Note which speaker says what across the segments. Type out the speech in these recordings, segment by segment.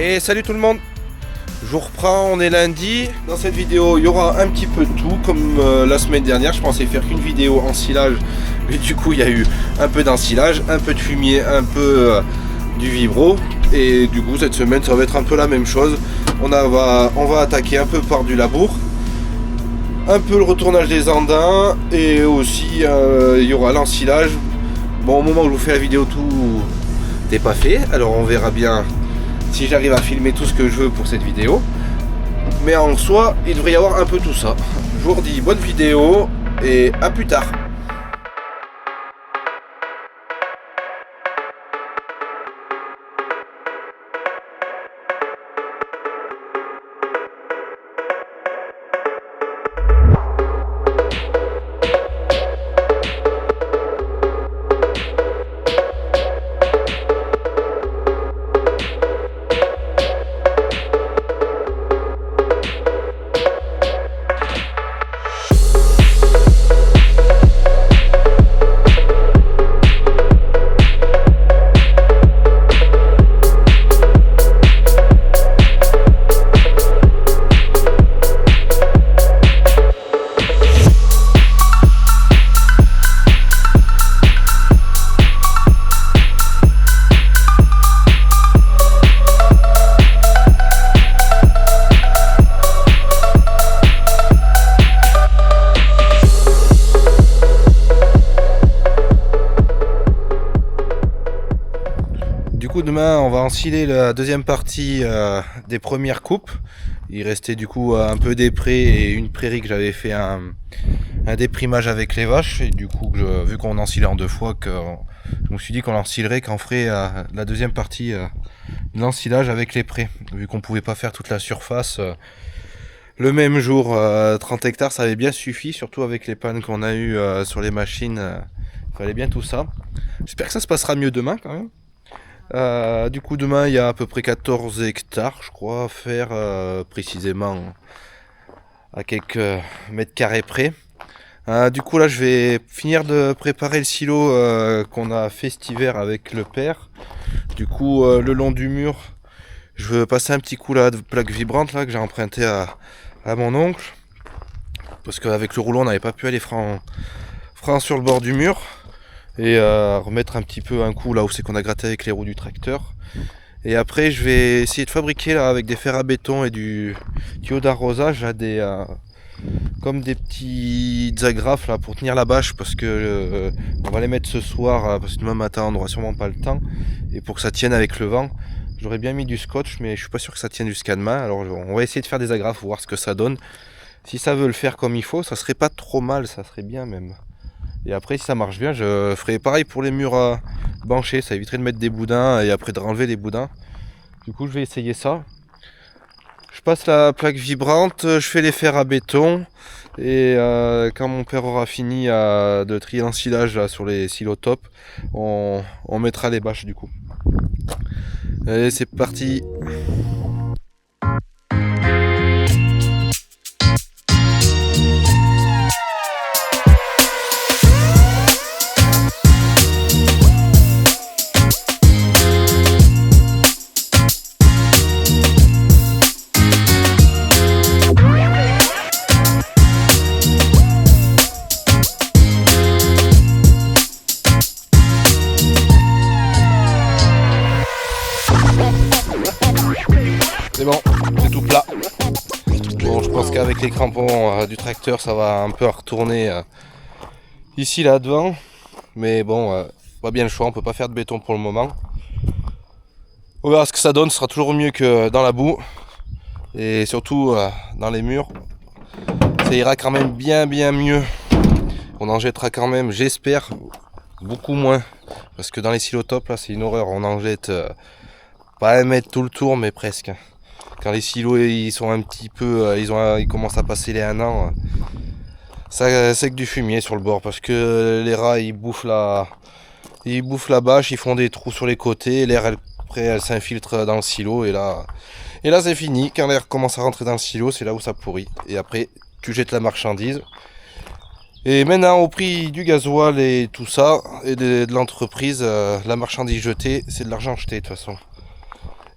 Speaker 1: Et salut tout le monde, je vous reprends, on est lundi. Dans cette vidéo il y aura un petit peu de tout comme la semaine dernière. Je pensais faire qu'une vidéo ensilage, mais du coup il y a eu un peu d'ensilage, un peu de fumier, un peu du vibro. Et du coup cette semaine ça va être un peu la même chose. On va attaquer un peu par du labour, un peu le retournage des andins, et aussi il y aura l'ensilage. Bon, au moment où je vous fais la vidéo, tout n'est pas fait, alors on verra bien si j'arrive à filmer tout ce que je veux pour cette vidéo. Mais en soi, il devrait y avoir un peu tout ça. Je vous redis bonne vidéo et à plus tard. Du coup demain on va ensiler la deuxième partie des premières coupes. Il restait du coup un peu des prés et une prairie que j'avais fait un déprimage avec les vaches. Et du coup vu qu'on ensilait en deux fois, je me suis dit qu'on ensilerait, qu'on ferait la deuxième partie de l'ensilage avec les prés. Vu qu'on pouvait pas faire toute la surface le même jour, 30 hectares ça avait bien suffi, surtout avec les pannes qu'on a eu sur les machines. Il fallait bien tout ça. J'espère que ça se passera mieux demain quand même. Du coup demain il y a à peu près 14 hectares je crois à faire, précisément à quelques mètres carrés près. Du coup là je vais finir de préparer le silo qu'on a fait cet hiver avec le père. Du coup le long du mur je veux passer un petit coup là de plaque vibrante là que j'ai emprunté à mon oncle, parce qu'avec le rouleau on n'avait pas pu aller franc sur le bord du mur. Et remettre un petit peu un coup là où c'est qu'on a gratté avec les roues du tracteur. Et après je vais essayer de fabriquer là avec des fers à béton et du tuyau d'arrosage là, comme des petites agrafes là pour tenir la bâche, parce que on va les mettre ce soir parce que demain matin on n'aura sûrement pas le temps, et pour que ça tienne avec le vent. J'aurais bien mis du scotch mais je suis pas sûr que ça tienne jusqu'à demain, alors on va essayer de faire des agrafes pour voir ce que ça donne. Si ça veut le faire comme il faut, ça serait pas trop mal, ça serait bien même. Et après si ça marche bien, je ferai pareil pour les murs banchés, ça éviterait de mettre des boudins et après de renlever les boudins. Du coup je vais essayer ça. Je passe la plaque vibrante, je fais les fers à béton, et quand mon père aura fini de trier l'ensilage sur les silos top, on mettra les bâches du coup. Allez c'est parti. C'est bon, c'est tout plat. Bon, je pense qu'avec les crampons du tracteur, ça va un peu retourner ici là devant. Mais bon, pas bien le choix, on peut pas faire de béton pour le moment. On verra ce que ça donne, ce sera toujours mieux que dans la boue. Et surtout dans les murs, ça ira quand même bien mieux. On en jettera quand même, j'espère, beaucoup moins. Parce que dans les silos top, là, c'est une horreur. On en jette pas un mètre tout le tour, mais presque. Quand les silos ils sont un petit peu, ils commencent à passer les 1 an, ça c'est que du fumier sur le bord, parce que les rats ils bouffent la bâche, ils font des trous sur les côtés, l'air après elle s'infiltre dans le silo, et là c'est fini. Quand l'air commence à rentrer dans le silo, c'est là où ça pourrit, et après tu jettes la marchandise. Et maintenant au prix du gasoil et tout ça, et de l'entreprise, la marchandise jetée c'est de l'argent jeté de toute façon.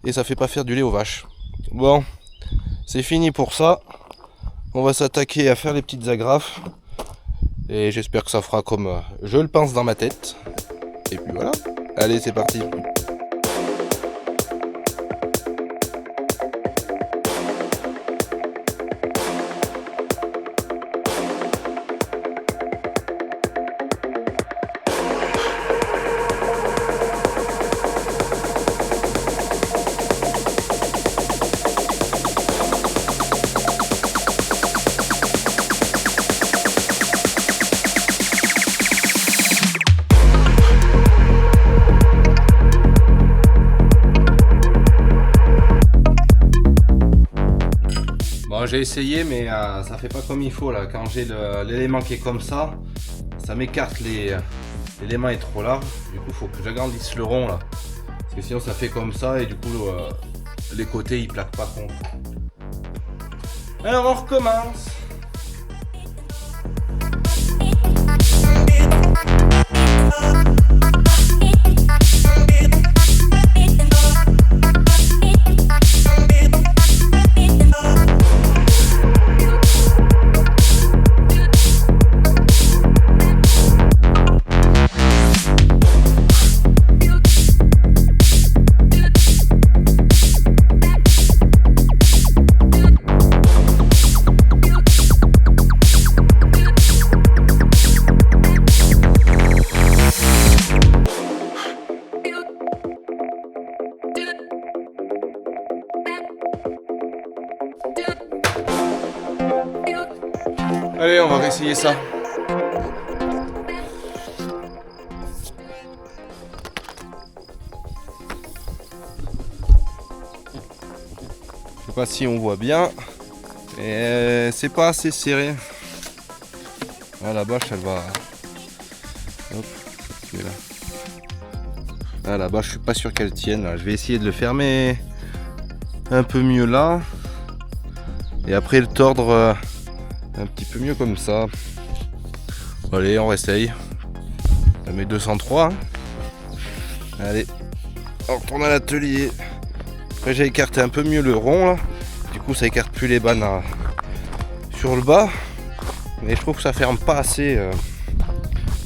Speaker 1: et ça fait pas faire du lait aux vaches. Bon, c'est fini pour ça. On va s'attaquer à faire les petites agrafes et j'espère que ça fera comme je le pense dans ma tête. Et puis voilà, allez c'est parti. Bon, j'ai essayé mais ça fait pas comme il faut là. Quand j'ai l'élément qui est comme ça m'écarte, l'élément est trop large. Du coup faut que j'agrandisse le rond là. Parce que sinon ça fait comme ça et du coup les côtés ils plaquent pas contre. Alors on recommence. Allez, on va réessayer ça. Je sais pas si on voit bien. Et c'est pas assez serré. Ah, la bâche elle va. Hop, là. Ah, la bâche je suis pas sûr qu'elle tienne. Là. Je vais essayer de le fermer un peu mieux là. Et après le tordre un petit peu mieux comme ça. Allez, on réessaye. On met 203. Allez, on retourne à l'atelier. Après j'ai écarté un peu mieux le rond là. Du coup ça écarte plus les bannes sur le bas. Mais je trouve que ça ferme pas assez.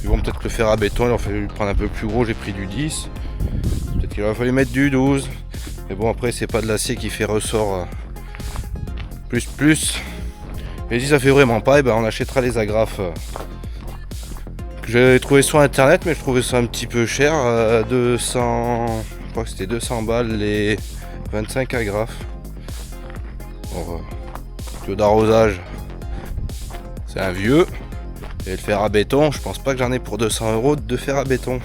Speaker 1: Ils vont peut-être le faire à béton. Il aurait fallu prendre un peu plus gros. J'ai pris du 10. Peut-être qu'il aurait fallu mettre du 12. Mais bon après c'est pas de l'acier qui fait ressort plus. Et si ça fait vraiment pas, et ben on achètera les agrafes que j'avais trouvé sur internet, mais je trouvais ça un petit peu cher, 200, je crois que c'était 200 balles les 25 agrafes. Bon, tuyau d'arrosage, c'est un vieux, et le fer à béton, je pense pas que j'en ai pour 200 € de fer à béton.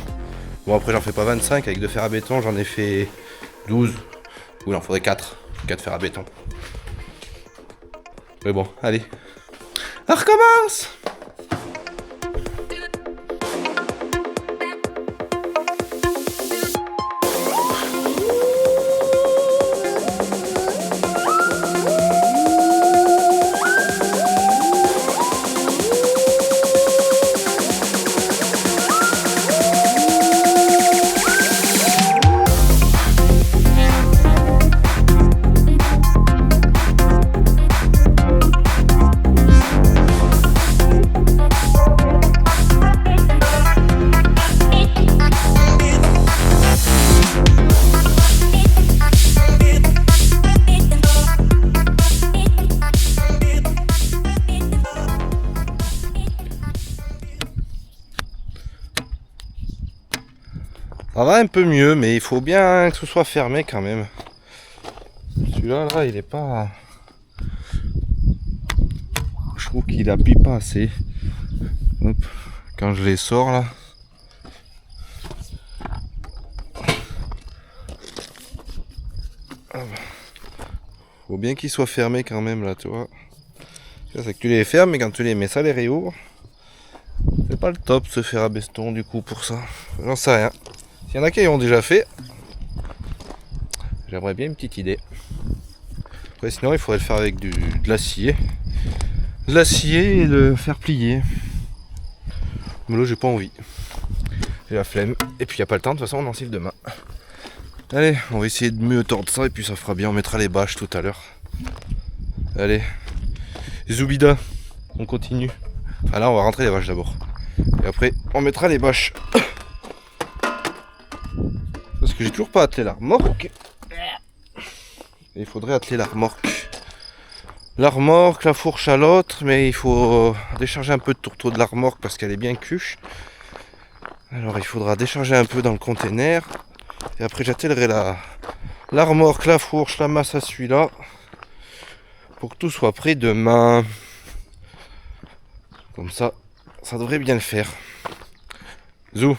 Speaker 1: Bon après j'en fais pas 25, avec de fer à béton j'en ai fait 12, ou il en faudrait 4 fer à béton. Mais bon, allez. On recommence! Ça va un peu mieux, mais il faut bien que ce soit fermé quand même. Celui-là, là, il est pas... Je trouve qu'il appuie pas assez. Hop. Quand je les sors là. Faut bien qu'il soit fermé quand même là, tu vois. C'est que tu les fermes, mais quand tu les mets, ça les réouvre. C'est pas le top ce fer à béton du coup pour ça. J'en sais rien. S'il y en a qui ont déjà fait, j'aimerais bien une petite idée. Après, sinon il faudrait le faire avec de l'acier. De l'acier et le faire plier. Mais là j'ai pas envie. J'ai la flemme. Et puis il n'y a pas le temps, de toute façon on en cille demain. Allez, on va essayer de mieux tordre ça et puis ça fera bien, on mettra les bâches tout à l'heure. Allez, Zoubida, on continue. Ah là on va rentrer les vaches d'abord. Et après on mettra les bâches. Parce que j'ai toujours pas attelé la remorque. Et il faudrait atteler la remorque. La remorque, la fourche à l'autre, mais il faut décharger un peu de tourteau de la remorque parce qu'elle est bien cuche. Alors il faudra décharger un peu dans le container. Et après j'attellerai la remorque, la fourche, la masse à celui-là. Pour que tout soit prêt demain. Comme ça, ça devrait bien le faire. Zou,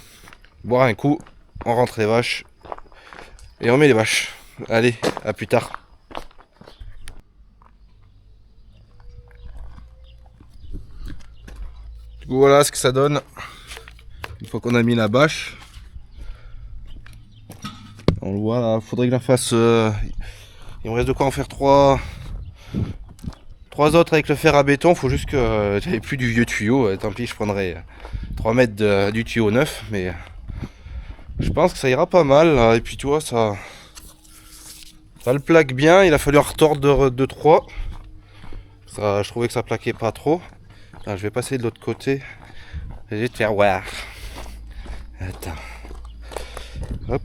Speaker 1: boire un coup, on rentre les vaches. Et on met les vaches. Allez, à plus tard. Du coup, voilà ce que ça donne. Une fois qu'on a mis la bâche. On le voit là, faudrait que je la fasse. Il me reste de quoi en faire trois autres avec le fer à béton. Faut juste que j'avais plus du vieux tuyau. Tant pis, je prendrai 3 mètres du tuyau neuf. Mais je pense que ça ira pas mal. Là. Et puis tu vois, ça le plaque bien. Il a fallu en retordre de 3. Ça, je trouvais que ça plaquait pas trop. Là, je vais passer de l'autre côté. Je vais te faire voir. Attends. Hop.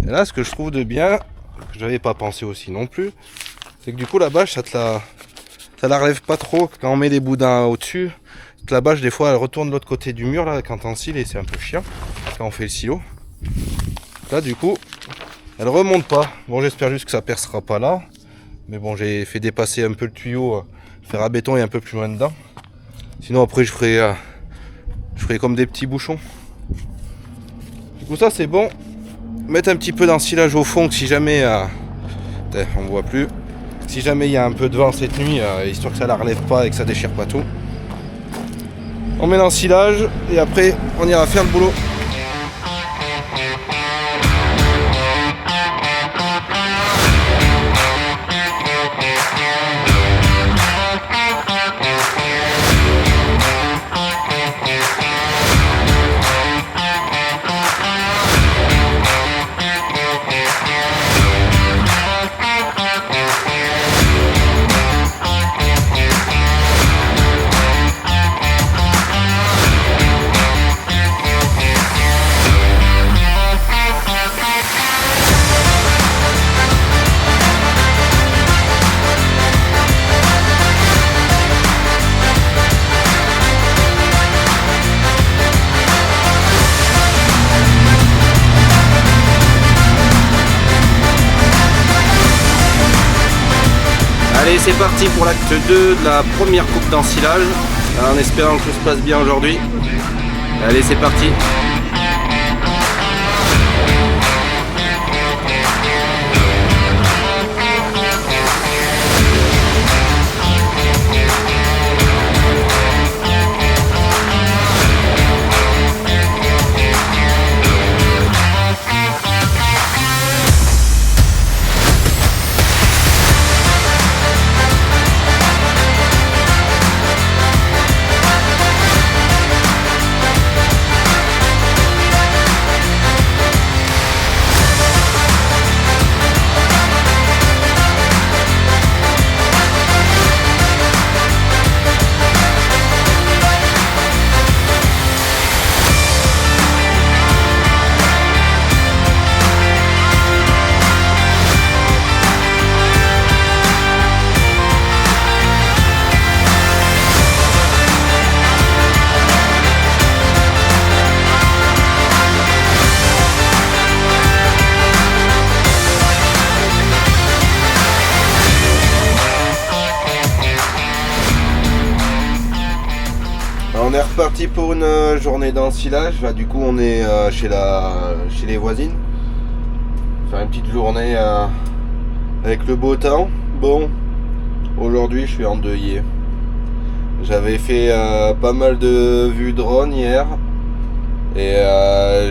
Speaker 1: Et là, ce que je trouve de bien, que j'avais pas pensé aussi non plus, c'est que du coup la bâche, ça la relève pas trop. Quand on met les boudins au-dessus, la bâche des fois elle retourne de l'autre côté du mur là quand on scie et c'est un peu chiant quand on fait le silo. Là du coup, elle remonte pas. Bon, j'espère juste que ça percera pas là. Mais bon, j'ai fait dépasser un peu le tuyau, le fer à béton est un peu plus loin dedans. Sinon après je ferai comme des petits bouchons. Du coup ça c'est bon. Mettre un petit peu d'ensilage au fond que si jamais on voit plus. Si jamais il y a un peu de vent cette nuit, histoire que ça la relève pas et que ça déchire pas tout. On met l'ensilage et après on ira faire le boulot. Allez, c'est parti pour l'acte 2 de la première coupe d'ensilage, en espérant que tout se passe bien aujourd'hui. Allez, c'est parti. On est reparti pour une journée d'ensilage. Là, du coup, on est chez les voisines. Faire une petite journée avec le beau temps. Bon, aujourd'hui, je suis endeuillé. J'avais fait pas mal de vues drone hier. Et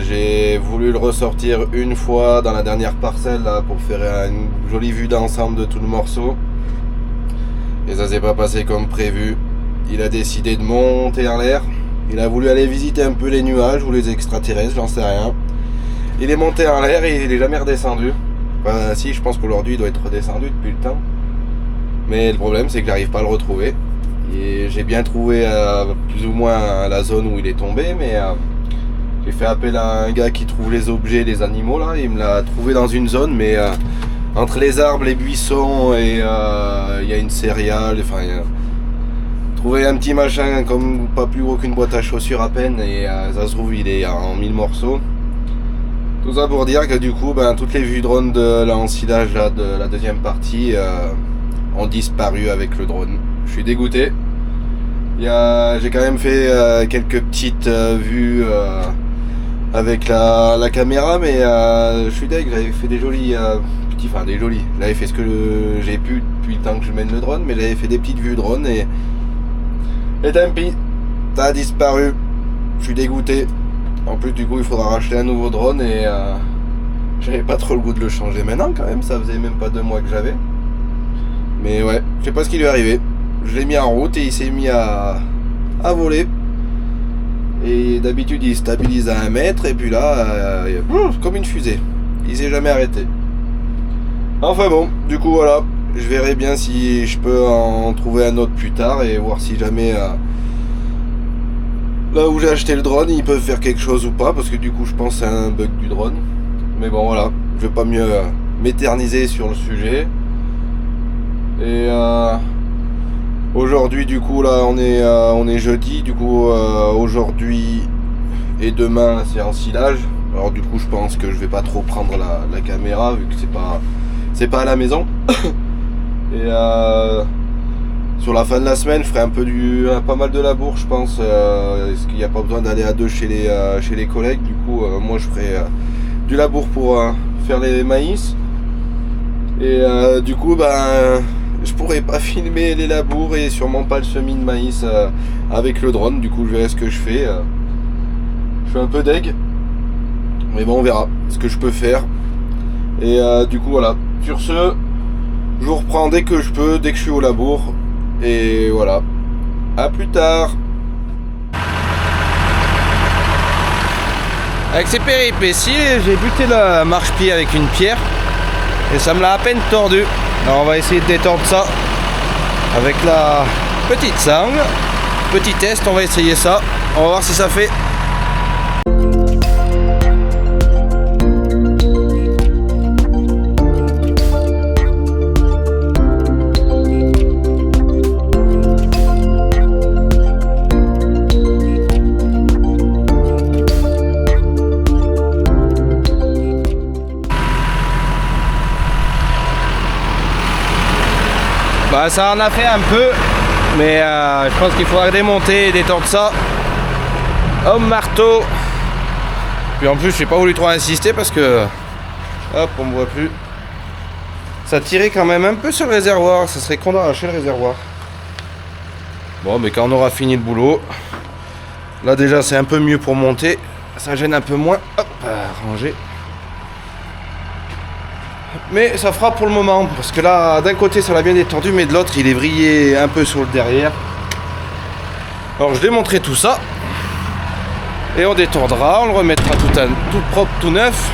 Speaker 1: j'ai voulu le ressortir une fois dans la dernière parcelle là, pour faire une jolie vue d'ensemble de tout le morceau. Et ça s'est pas passé comme prévu. Il a décidé de monter en l'air. Il a voulu aller visiter un peu les nuages ou les extraterrestres, j'en sais rien. Il est monté en l'air et il est jamais redescendu. Enfin si, je pense qu'aujourd'hui il doit être redescendu depuis le temps. Mais le problème c'est que j'arrive pas à le retrouver. Et j'ai bien trouvé plus ou moins la zone où il est tombé, mais j'ai fait appel à un gars qui trouve les objets, les animaux là. Il me l'a trouvé dans une zone, mais entre les arbres, les buissons et il y a une céréale, enfin trouvé un petit machin comme pas plus gros qu'une boîte à chaussures à peine, et ça se trouve il est en 1000 morceaux. Tout ça pour dire que du coup toutes les vues drone de l'ensilage de la deuxième partie ont disparu avec le drone. Je suis dégoûté. J'ai quand même fait quelques petites vues avec la caméra, mais je suis deg. J'avais fait des jolis des jolis. J'avais fait ce que j'ai pu depuis le temps que je mène le drone, mais j'avais fait des petites vues drone et tant pis, ça a disparu. Je suis dégoûté. En plus du coup il faudra racheter un nouveau drone et j'avais pas trop le goût de le changer maintenant quand même, ça faisait même pas 2 mois que j'avais. Mais ouais, je sais pas ce qui lui est arrivé. Je l'ai mis en route et il s'est mis à voler. Et d'habitude il stabilise à 1 mètre et puis là, comme une fusée. Il s'est jamais arrêté. Enfin bon, du coup voilà, je verrai bien si je peux en trouver un autre plus tard et voir si jamais là où j'ai acheté le drone ils peuvent faire quelque chose ou pas, parce que du coup je pense que c'est un bug du drone. Mais bon voilà, je vais pas mieux m'éterniser sur le sujet. Et aujourd'hui du coup là on est jeudi, du coup aujourd'hui et demain c'est ensilage. Alors du coup je pense que je vais pas trop prendre la caméra vu que c'est pas à la maison. Et sur la fin de la semaine je ferai pas mal de labour je pense, parce qu'il n'y a pas besoin d'aller à 2 chez les collègues. Du coup moi je ferai du labour pour faire les maïs. Et du coup je pourrais pas filmer les labours et sûrement pas le semis de maïs avec le drone. Du coup je verrai ce que je fais. Je suis un peu deg, mais bon on verra ce que je peux faire. Et du coup voilà, sur ce je vous reprends dès que je peux, dès que je suis au labour. Et voilà, à plus tard. Avec ces péripéties, j'ai buté la marche-pied avec une pierre et ça me l'a à peine tordu. Alors on va essayer de détendre ça avec la petite sangle. Petit test, on va essayer ça. On va voir si ça fait. Ça en a fait un peu, mais je pense qu'il faudra démonter et détendre ça au marteau. Puis en plus j'ai pas voulu trop insister parce que hop, on me voit plus. Ça tirait quand même un peu sur le réservoir, ça serait con d'arracher le réservoir. Bon, mais quand on aura fini le boulot, là déjà c'est un peu mieux pour monter, ça gêne un peu moins. Hop, ranger. Mais ça fera pour le moment, parce que là d'un côté ça l'a bien détendu, mais de l'autre il est vrillé un peu sur le derrière. Alors je démonterai tout ça et on détendra, on le remettra tout propre, tout neuf.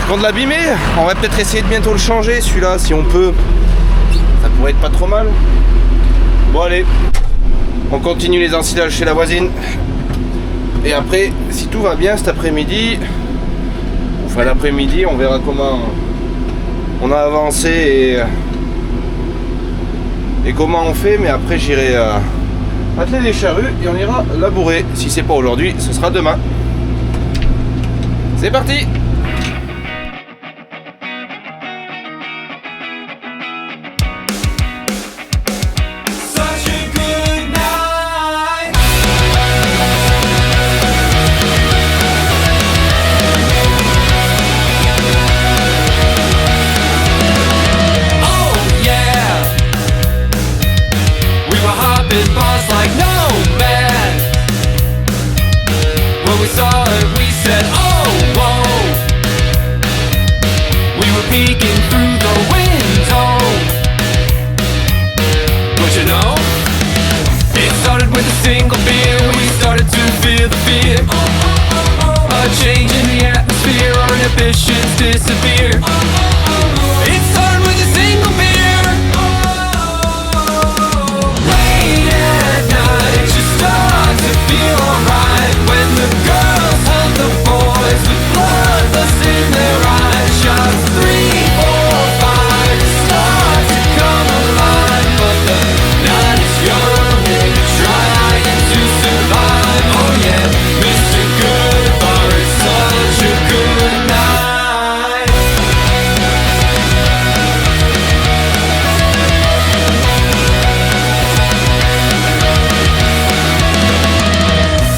Speaker 1: Quand de l'abîmer, on va peut-être essayer de bientôt le changer celui-là si on peut. Ça pourrait être pas trop mal. Bon allez, on continue les ensilages chez la voisine. Et après, si tout va bien cet après-midi, enfin l'après-midi, on verra comment on a avancé et comment on fait. Mais après j'irai atteler les charrues et on ira labourer. Si c'est pas aujourd'hui, ce sera demain. C'est parti!
Speaker 2: Peeking through the window, but you know, it started with a single beer. We started to feel the fear. change in the atmosphere, our inhibitions disappear. It's hard with a single beer. Late at night, you start to feel alright when the girls hunt the boys with bloodlust in their eyes. Shots 3, 4, 5 start to come alive, but the night is young and you're trying to survive. Oh yeah, Mr. Goodbar, it's such a good night.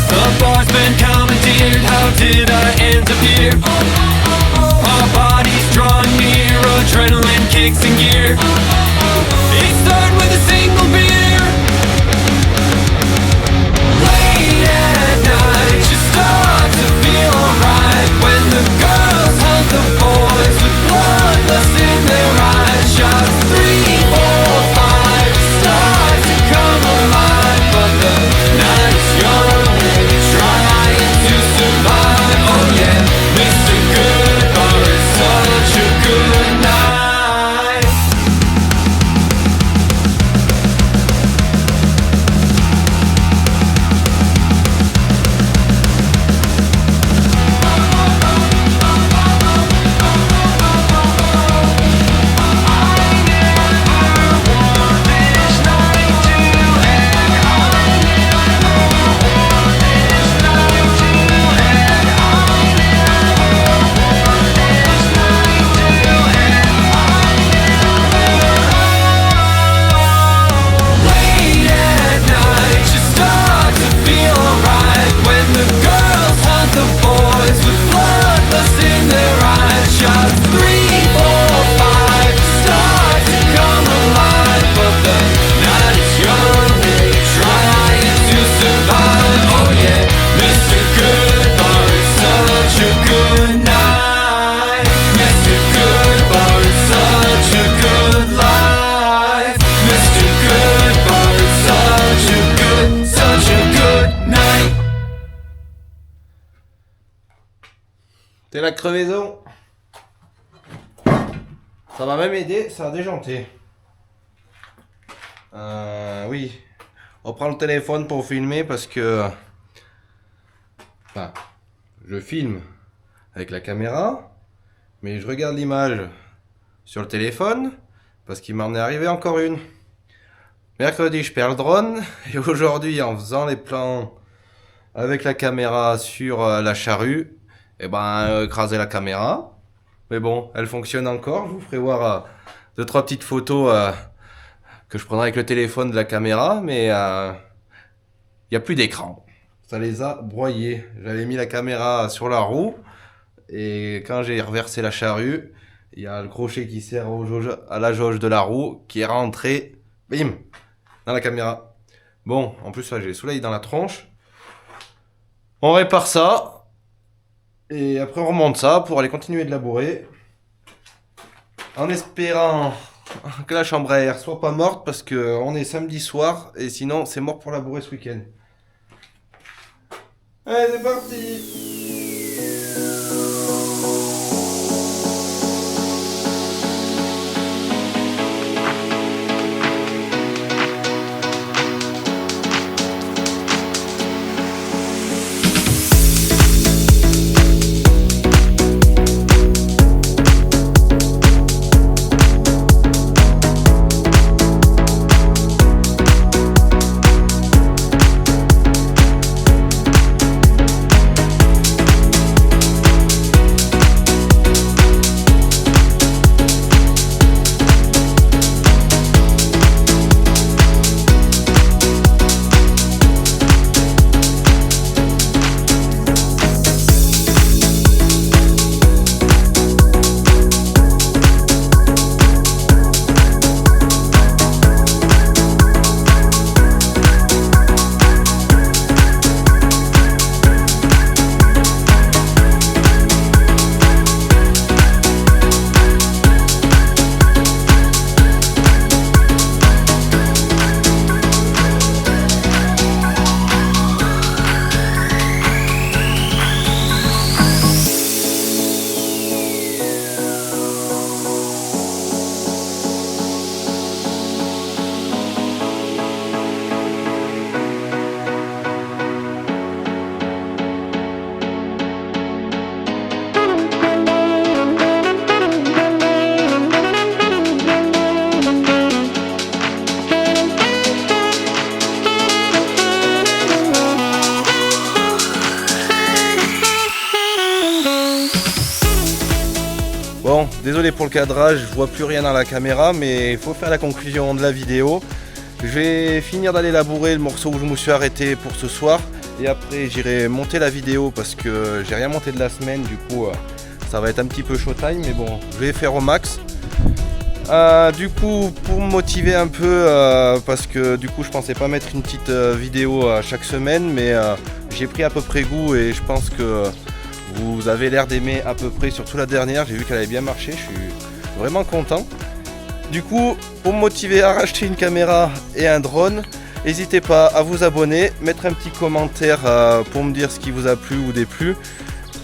Speaker 2: The bar's been commandeered, how did I end up here? Our bodies drawing near, adrenaline kicks in gear. It started with a single beer. Late at night, you start to feel alright when the girls hunt the boys with bloodlust in their eyes. Shots 3, 4, 5 start to come alive, but the night is young and you're trying to survive. Oh yeah, Mr. Goodbar, it's such a good night. Late at night, you start to feel alright when the girls hunt the boys with bloodlust in their eyes. Shots 3, 4, 5 start to come alive, but the night is young and you're trying to survive. Oh yeah, Mr. Goodbar, it's such a good night. Mr. Goodbar, it's such a good life. Mr. Goodbar, it's such a good night.
Speaker 1: T'es la crevaison. Ça m'a même aidé, ça a déjanté. Oui. On prend le téléphone pour filmer parce que... Enfin, je filme avec la caméra, mais je regarde l'image sur le téléphone parce qu'il m'en est arrivé encore une. Mercredi, je perds le drone et aujourd'hui, en faisant les plans avec la caméra sur la charrue, écraser la caméra. Mais bon, elle fonctionne encore. Je vous ferai voir 2-3 petites photos que je prendrai avec le téléphone de la caméra, mais il n'y a plus d'écran. Ça les a broyés. J'avais mis la caméra sur la roue et quand j'ai reversé la charrue, il y a le crochet qui sert à la jauge de la roue qui est rentré, bim, dans la caméra. Bon, en plus là j'ai le soleil dans la tronche. On répare ça. Et après on remonte ça pour aller continuer de labourer. En espérant que la chambre à air soit pas morte parce qu'on est samedi soir et sinon c'est mort pour labourer ce week-end. Allez, c'est parti! désolé pour le cadrage, je vois plus rien dans la caméra, mais il faut faire la conclusion de la vidéo. Je vais finir d'aller labourer le morceau où je me suis arrêté pour ce soir. Et après j'irai monter la vidéo parce que j'ai rien monté de la semaine, du coup ça va être un petit peu showtime, mais bon, je vais faire au max. Du coup, pour me motiver un peu, parce que du coup je pensais pas mettre une petite vidéo chaque semaine, mais j'ai pris à peu près goût et je pense que vous avez l'air d'aimer à peu près, surtout la dernière, j'ai vu qu'elle avait bien marché, je suis vraiment content. Du coup, pour me motiver à racheter une caméra et un drone, n'hésitez pas à vous abonner, mettre un petit commentaire pour me dire ce qui vous a plu ou déplu,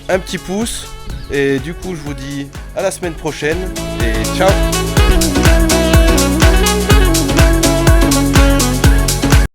Speaker 1: un petit pouce, et du coup je vous dis à la semaine prochaine et ciao.